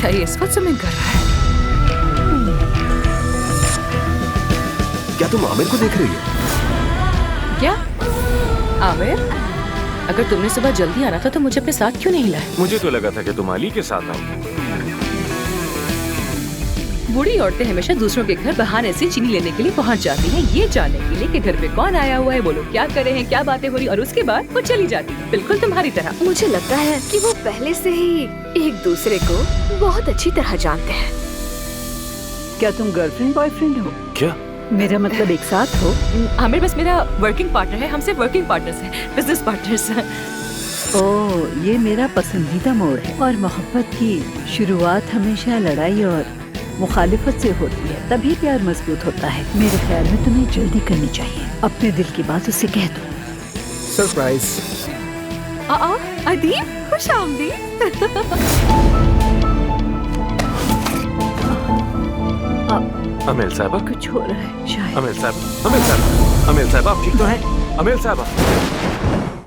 क्या ये इस वक्त स्विमिंग कर रहा है? क्या तुम आमिर को देख रही हो? क्या आमिर, अगर तुमने सुबह जल्दी आना था तो मुझे अपने साथ क्यों नहीं लाया? मुझे तो लगा था कि तुम अली के साथ आओ। बूढ़ी औरतें हमेशा दूसरों के घर बहाने से चीनी लेने के लिए पहुंच जाती हैं, ये जानने के लिए कि घर पे कौन आया हुआ है, वो लोग क्या कर रहे हैं, क्या बातें हो रही, और उसके बाद वो चली जाती है, बिल्कुल तुम्हारी तरह। मुझे लगता है कि वो पहले से ही एक दूसरे को बहुत अच्छी तरह जानते हैं। क्या तुम गर्लफ्रेंड बॉयफ्रेंड हो? क्या? मेरा मतलब एक साथ हो? आमिर बस मेरा वर्किंग पार्टनर है, हम सिर्फ वर्किंग पार्टनर्स हैं, बिजनेस पार्टनर्स हैं। ओह, ये मेरा पसंदीदा मोड़ है। और मोहब्बत की शुरुआत हमेशा लड़ाई और मुखालिफत से होती है, तभी प्यार मजबूत होता है। मेरे ख्याल में तुम्हें जल्दी करनी चाहिए, अपने दिल की बात उससे कह दो। सरप्राइज। अदीब, खुश आमदीद। अमील साहबा, कुछ हो रहा है शायद। अमील साहब, अमील साहब, अमील साहब, आप ठीक तो हैं? अमील साहब,